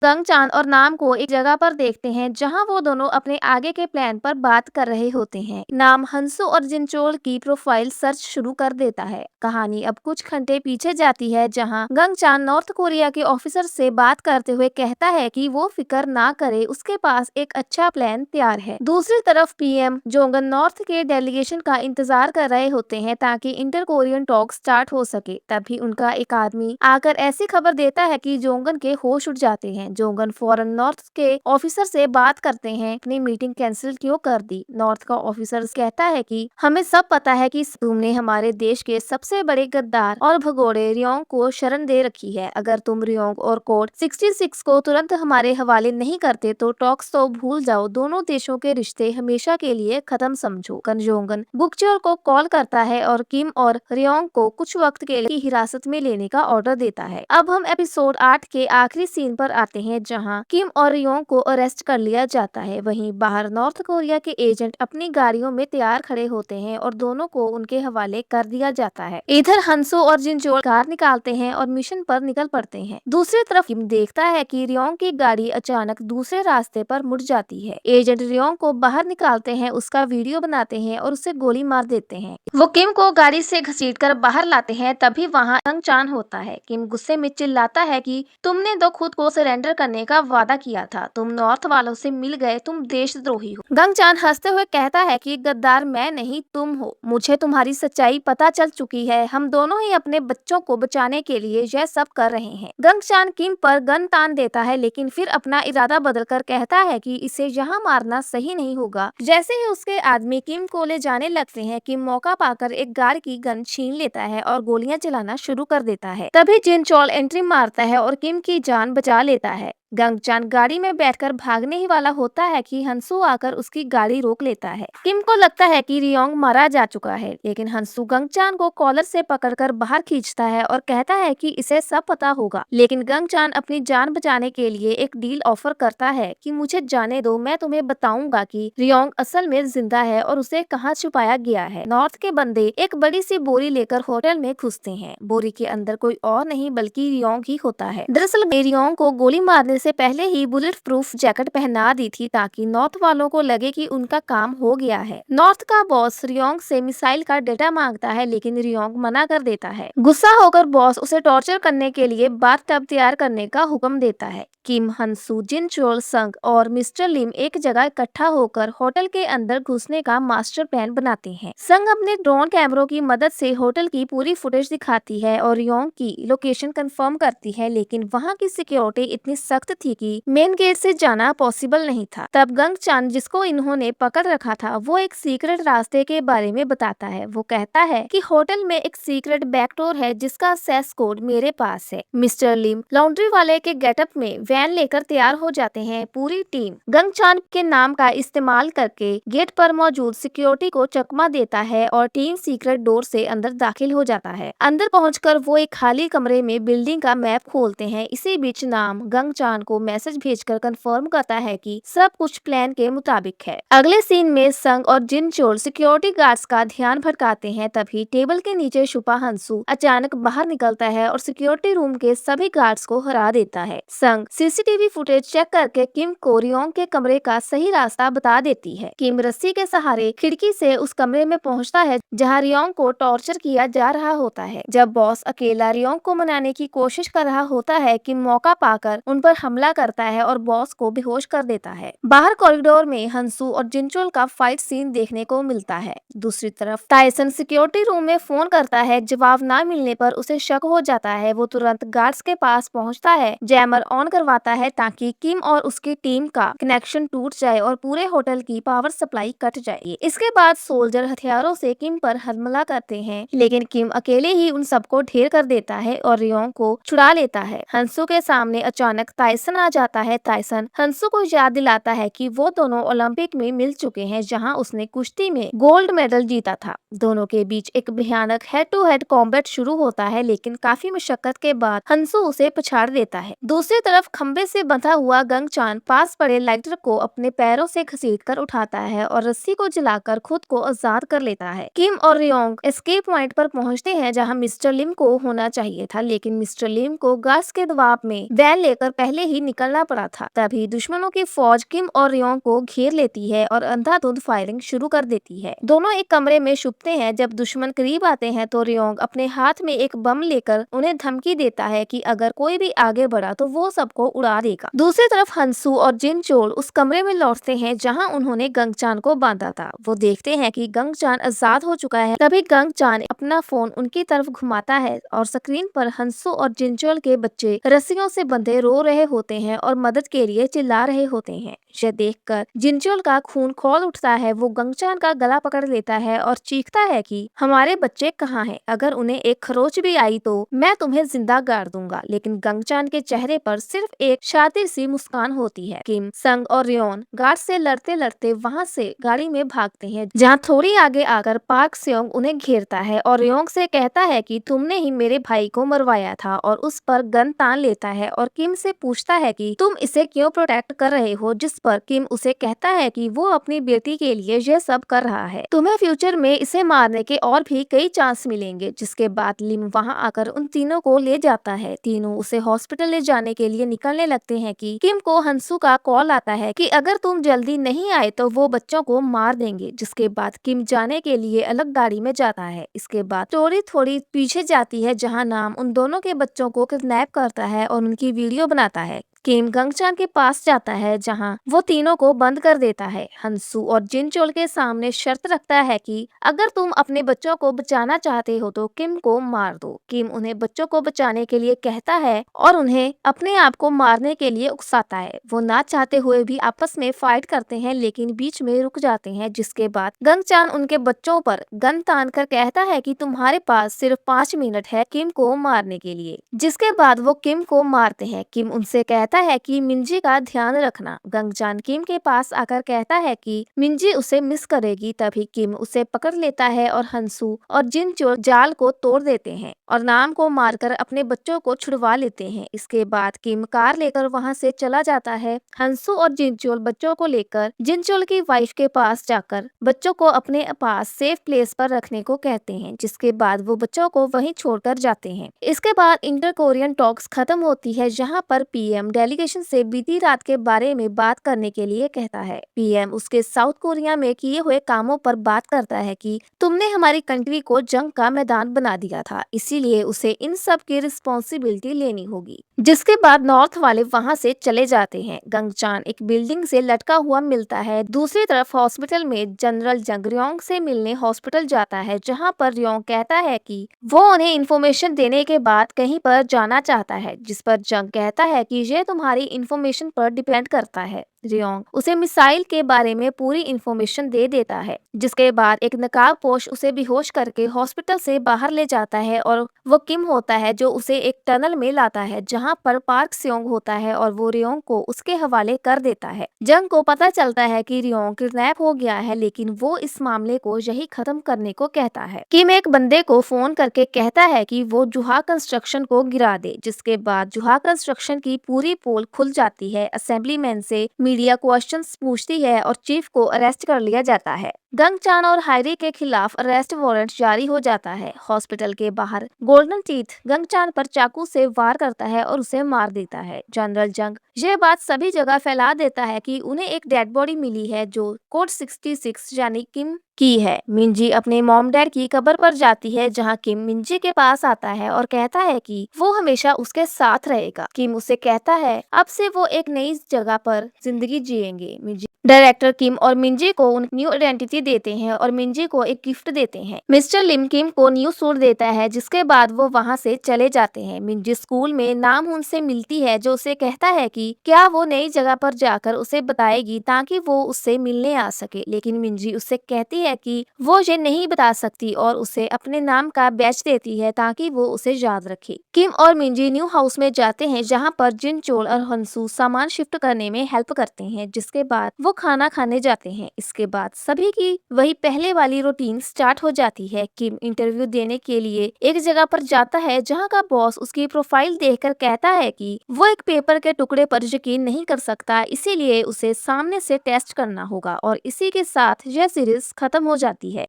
गंग चांद और नाम को एक जगह पर देखते हैं जहां वो दोनों अपने आगे के प्लान पर बात कर रहे होते हैं। नाम हंसू और जिनचोल की प्रोफाइल सर्च शुरू कर देता है। कहानी अब कुछ घंटे पीछे जाती है जहां गंग चांद नॉर्थ कोरिया के ऑफिसर से बात करते हुए कहता है कि वो फिक्र ना करे, उसके पास एक अच्छा प्लान तैयार है। दूसरी तरफ पीएम जोंगन नॉर्थ के डेलीगेशन का इंतजार कर रहे होते हैं ताकि इंटर कोरियन टॉक स्टार्ट हो सके। तभी उनका एक आदमी आकर ऐसी खबर देता है कि जोंगन के होश उड़ जाते हैं। जोंगन फौरन नॉर्थ के ऑफिसर से बात करते हैं, अपनी मीटिंग कैंसिल क्यों कर दी। नॉर्थ का ऑफिसर कहता है कि हमें सब पता है कि तुमने हमारे देश के सबसे बड़े गद्दार और भगोड़े रियोंग को शरण दे रखी है। अगर तुम रियोंग और कोड 66 को तुरंत हमारे हवाले नहीं करते तो टॉक्स तो भूल जाओ, दोनों देशों के रिश्ते हमेशा के लिए खत्म समझो। जोंगन बुकचोर को कॉल करता है और किम और रियोंग को कुछ वक्त के लिए हिरासत में लेने का ऑर्डर देता है। अब हम एपिसोड 8 के आखिरी सीन पर आते हैं जहां किम और रियोंग को अरेस्ट कर लिया जाता है। वहीं बाहर नॉर्थ कोरिया के एजेंट अपनी गाड़ियों में तैयार खड़े होते हैं और दोनों को उनके हवाले कर दिया जाता है। इधर हंसो और जिनचोल कार निकालते हैं और मिशन पर निकल पड़ते हैं। दूसरी तरफ किम देखता है कि रियोंग की गाड़ी अचानक दूसरे रास्ते पर मुड़ जाती है। एजेंट रियोंग को बाहर निकालते हैं, उसका वीडियो बनाते हैं और उसे गोली मार देते हैं। वो किम को गाड़ी से घसीटकर बाहर लाते हैं। तभी वहां गंग चान होता है। किम गुस्से में चिल्लाता है कि तुमने तो खुद को सरेंडर करने का वादा किया था, तुम नॉर्थ वालों से मिल गए, तुम देशद्रोही हो। गंग चान हंसते हुए कहता है कि गद्दार मैं नहीं तुम हो, मुझे तुम्हारी सच्चाई पता चल चुकी है, हम दोनों ही अपने बच्चों को बचाने के लिए यह सब कर रहे हैं। गंग चान किम पर गन तान देता है लेकिन फिर अपना इरादा बदलकर कहता है कि इसे यहाँ मारना सही नहीं होगा। जैसे ही उसके आदमी किम को ले जाने लगते हैं, किम मौका पाकर एक गार्ड की गन छीन लेता है और गोलियां चलाना शुरू कर देता है। तभी जिनचोल एंट्री मारता है और किम की जान बचा लेता है। गंग चान गाड़ी में बैठकर भागने ही वाला होता है कि हंसू आकर उसकी गाड़ी रोक लेता है। किम को लगता है कि रियोंग मारा जा चुका है, लेकिन हंसू गंग चान को कॉलर से पकड़कर बाहर खींचता है और कहता है कि इसे सब पता होगा। लेकिन गंग चान अपनी जान बचाने के लिए एक डील ऑफर करता है कि मुझे जाने दो, मैं तुम्हें बताऊंगा कि रियोंग असल में जिंदा है और उसे कहाँ छुपाया गया है। नॉर्थ के बंदे एक बड़ी सी बोरी लेकर होटल में घुसते हैं। बोरी के अंदर कोई और नहीं बल्कि रियोंग ही होता है। दरअसल रियोंग को गोली मारने से पहले ही बुलेट प्रूफ जैकेट पहना दी थी ताकि नॉर्थ वालों को लगे कि उनका काम हो गया है। नॉर्थ का बॉस रियोंग से मिसाइल का डेटा मांगता है लेकिन रियोंग मना कर देता है। गुस्सा होकर बॉस उसे टॉर्चर करने के लिए बाथटब तैयार करने का हुक्म देता है। किम, हंसू, जिनचोल, संग और मिस्टर लिम एक जगह इकट्ठा होकर होटल के अंदर घुसने का मास्टर प्लान बनाते हैं। संग अपने ड्रोन कैमरों की मदद से होटल की पूरी फुटेज दिखाती है और रियोंग की लोकेशन कंफर्म करती है, लेकिन वहां की सिक्योरिटी इतनी सख्त थी कि मेन गेट से जाना पॉसिबल नहीं था। तब गंग चान, जिसको इन्होंने पकड़ रखा था, वो एक सीक्रेट रास्ते के बारे में बताता है। वो कहता है कि होटल में एक सीक्रेट बैकडोर है जिसका एक्सेस कोड मेरे पास है। मिस्टर लिम लॉन्ड्री वाले के गेटअप में वैन लेकर तैयार हो जाते हैं। पूरी टीम गंग चान के नाम का इस्तेमाल करके गेट पर मौजूद सिक्योरिटी को चकमा देता है और टीम सीक्रेट डोर से अंदर दाखिल हो जाता है। अंदर पहुंचकर वो एक खाली कमरे में बिल्डिंग का मैप खोलते हैं। इसी बीच नाम गंग चान को मैसेज भेजकर कंफर्म करता है कि सब कुछ प्लान के मुताबिक है। अगले सीन में संग और जिनचोल सिक्योरिटी गार्ड्स का ध्यान भटकाते हैं। तभी टेबल के नीचे छुपा हंसू अचानक बाहर निकलता है और सिक्योरिटी रूम के सभी गार्ड्स को हरा देता है। संग सीसीटीवी फुटेज चेक करके किम को रियोंग के कमरे का सही रास्ता बता देती है। किम रस्सी के सहारे खिड़की से उस कमरे में पहुंचता है जहां रियोंग को टॉर्चर किया जा रहा होता है। जब बॉस अकेला रियोंग को मनाने की कोशिश कर रहा होता है, किम मौका पाकर उन पर हमला करता है और बॉस को बेहोश कर देता है। बाहर कॉरिडोर में हंसू और जिनचोल का फाइट सीन देखने को मिलता है। दूसरी तरफ टाइसन सिक्योरिटी रूम में फोन करता है। जवाब ना मिलने पर उसे शक हो जाता है। वो तुरंत गार्ड्स के पास पहुंचता है, जैमर ऑन करवाता है ताकि किम और उसकी टीम का कनेक्शन टूट जाए और पूरे होटल की पावर सप्लाई कट जाए। इसके बाद सोल्जर हथियारों से किम पर हमला करते हैं, लेकिन किम अकेले ही उन सबको ढेर कर देता है और रियोंग को छुड़ा लेता है। हंसू के सामने अचानक टाइसन आ जाता है। टाइसन हंसू को याद दिलाता है कि वो दोनों ओलंपिक में मिल चुके हैं जहां उसने कुश्ती में गोल्ड मेडल जीता था। दोनों के बीच एक भयानक हेड टू हेड कॉम्बैट शुरू होता है, लेकिन काफी मशक्कत के बाद हंसू उसे पछाड़ देता है। दूसरी तरफ खंबे से बंधा हुआ गंग चान पास पड़े लाइटर को अपने पैरों से घसीटकर उठाता है और रस्सी को जलाकर खुद को आजाद कर लेता है। किम और रियोंग एस्केप पॉइंट पर पहुंचते हैं जहां मिस्टर लिम को होना चाहिए था, लेकिन मिस्टर लिम को गार्ड्स के दबाव में वैन लेकर पहले पहले ही निकलना पड़ा था। तभी दुश्मनों की फौज किम और रियोंग को घेर लेती है और अंधाधुंध फायरिंग शुरू कर देती है। दोनों एक कमरे में छुपते हैं। जब दुश्मन करीब आते हैं तो रियोंग अपने हाथ में एक बम लेकर उन्हें धमकी देता है कि अगर कोई भी आगे बढ़ा तो वो सबको उड़ा देगा। दूसरी तरफ हंसू और जिन चोल उस कमरे में लौटते हैं जहां उन्होंने गंगचान को बांधा था। वो देखते हैं कि गंगचान आजाद हो चुका है। तभी गंगचान अपना फोन उनकी तरफ घुमाता है और स्क्रीन पर हंसू और जिनचोल के बच्चे रस्सियों से बंधे रो रहे होते हैं और मदद के लिए चिल्ला रहे होते हैं। यह देखकर जिनचोल का खून खौल उठता है। वो गंगचान का गला पकड़ लेता है और चीखता है कि हमारे बच्चे कहाँ हैं? अगर उन्हें एक खरोच भी आई तो मैं तुम्हें जिंदा गाड़ दूंगा। लेकिन गंगचान के चेहरे पर सिर्फ एक शातिर सी मुस्कान होती है। किम, संग और रियोन गार्ड से लड़ते लड़ते वहां से गाड़ी में भागते हैं, जहां थोड़ी आगे आकर पार्क सेयोंग उन्हें घेरता है और रियोंग से कहता है कि तुमने ही मेरे भाई को मरवाया था और उस पर गन तान लेता है और किम से पूछता है कि तुम इसे क्यों प्रोटेक्ट कर रहे हो, जिस पर किम उसे कहता है कि वो अपनी बेटी के लिए यह सब कर रहा है। तुम्हें फ्यूचर में इसे मारने के और भी कई चांस मिलेंगे। जिसके बाद लिम वहां आकर उन तीनों को ले जाता है। तीनों उसे हॉस्पिटल ले जाने के लिए निकलने लगते हैं कि किम को हंसू का कॉल आता है कि अगर तुम जल्दी नहीं आए तो वो बच्चों को मार देंगे। जिसके बाद किम जाने के लिए अलग गाड़ी में जाता है। इसके बाद स्टोरी थोड़ी पीछे जाती है जहां नाम उन दोनों के बच्चों को किडनैप करता है और उनकी वीडियो बनाता है। किम गंगचान के पास जाता है जहां वो तीनों को बंद कर देता है। हंसू और जिनचोल के सामने शर्त रखता है कि अगर तुम अपने बच्चों को बचाना चाहते हो तो किम को मार दो। किम उन्हें बच्चों को बचाने के लिए कहता है और उन्हें अपने आप को मारने के लिए उकसाता है। वो ना चाहते हुए भी आपस में फाइट करते हैं लेकिन बीच में रुक जाते हैं। जिसके बाद गंगचान उनके बच्चों पर गन तान कर कहता है कि तुम्हारे पास सिर्फ 5 मिनट है किम को मारने के लिए। जिसके बाद वो किम को मारते हैं। किम उनसे कहता है कि मिंजी का ध्यान रखना। गंगचान किम के पास आकर कहता है कि मिंजी उसे मिस करेगी। तभी किम उसे पकड़ लेता है और हंसू और जिनचोल जाल को तोड़ देते हैं और नाम को मारकर अपने बच्चों को छुड़वा लेते हैं। इसके बाद किम कार लेकर वहां से चला जाता है। हंसू और जिनचोल बच्चों को लेकर जिनचोल की वाइफ के पास जाकर बच्चों को अपने पास सेफ प्लेस पर रखने को कहते हैं। जिसके बाद वो बच्चों को वहीं छोड़कर जाते हैं। इसके बाद इंटर कोरियन टॉक्स खत्म होती है जहां पर पीएम डेलीगेशन से बीती रात के बारे में बात करने के लिए कहता है। पीएम उसके साउथ कोरिया में किए हुए कामों पर बात करता है कि तुमने हमारी कंट्री को जंग का मैदान बना दिया था, इसीलिए उसे इन सब की रिस्पॉन्सिबिलिटी लेनी होगी। जिसके बाद नॉर्थ वाले वहां से चले जाते हैं। गंगचान एक बिल्डिंग से लटका हुआ मिलता है। दूसरी तरफ हॉस्पिटल में जनरल जंग रियोंग से मिलने हॉस्पिटल जाता है जहां पर रियोंग कहता है कि वो उन्हें इन्फॉर्मेशन देने के बाद कहीं पर जाना चाहता है। जिस पर जंग कहता है कि ये तुम्हारी इन्फॉर्मेशन पर डिपेंड करता है। रियोंग उसे मिसाइल के बारे में पूरी इन्फॉर्मेशन दे देता है। जिसके बाद एक नकाबपोश उसे बेहोश करके हॉस्पिटल से बाहर ले जाता है और वो किम होता है जो उसे एक टनल में लाता है जहां पर पार्क सेयोंग होता है और वो रियोंग को उसके हवाले कर देता है। जंग को पता चलता है कि रियोंग किडनैप हो गया है लेकिन वो इस मामले को यही खत्म करने को कहता है। किम एक बंदे को फोन करके कहता है कि वो जुहा कंस्ट्रक्शन को गिरा दे। जिसके बाद जुहा कंस्ट्रक्शन की पूरी पोल खुल जाती है। असेंबलीमैन से मीडिया क्वेश्चंस पूछती है और चीफ को अरेस्ट कर लिया जाता है। गंगचान और हायरी के खिलाफ अरेस्ट वारंट जारी हो जाता है। हॉस्पिटल के बाहर गोल्डन टीथ गंगचान पर चाकू से वार करता है और उसे मार देता है। जनरल जंग यह बात सभी जगह फैला देता है कि उन्हें एक डेड बॉडी मिली है जो कोड 66 यानी किम की है। मिंजी अपने मॉम डैड की कब्र पर जाती है जहां किम मिंजी के पास आता है और कहता है कि वो हमेशा उसके साथ रहेगा। किम उसे कहता है अब से वो एक नई जगह पर जिंदगी जिएंगे। मिंजी डायरेक्टर किम और मिंजी को न्यू आइडेंटिटी देते हैं और मिंजी को एक गिफ्ट देते हैं। मिस्टर लिम किम को न्यू सूट देता है जिसके बाद वो वहां से चले जाते हैं। मिंजी स्कूल में नाम उनसे मिलती है जो उसे कहता है कि क्या वो नई जगह पर जाकर उसे बताएगी ताकि वो उससे मिलने आ सके। लेकिन मिंजी उससे कहती है कि वो ये नहीं बता सकती और उसे अपने नाम का बैच देती है ताकि वो उसे याद रखे। किम और मिंजी न्यू हाउस में जाते हैं जहाँ पर जिनचोल और हंसू सामान शिफ्ट करने में हेल्प करते हैं। जिसके बाद वो खाना खाने जाते हैं। इसके बाद सभी की वही पहले वाली रूटीन स्टार्ट हो जाती है। किम इंटरव्यू देने के लिए एक जगह पर जाता है जहाँ का बॉस उसकी प्रोफाइल देखकर कहता है कि वो एक पेपर के टुकड़े पर यकीन नहीं कर सकता, इसीलिए उसे सामने से टेस्ट करना होगा। और इसी के साथ यह सीरीज खत्म हो जाती है।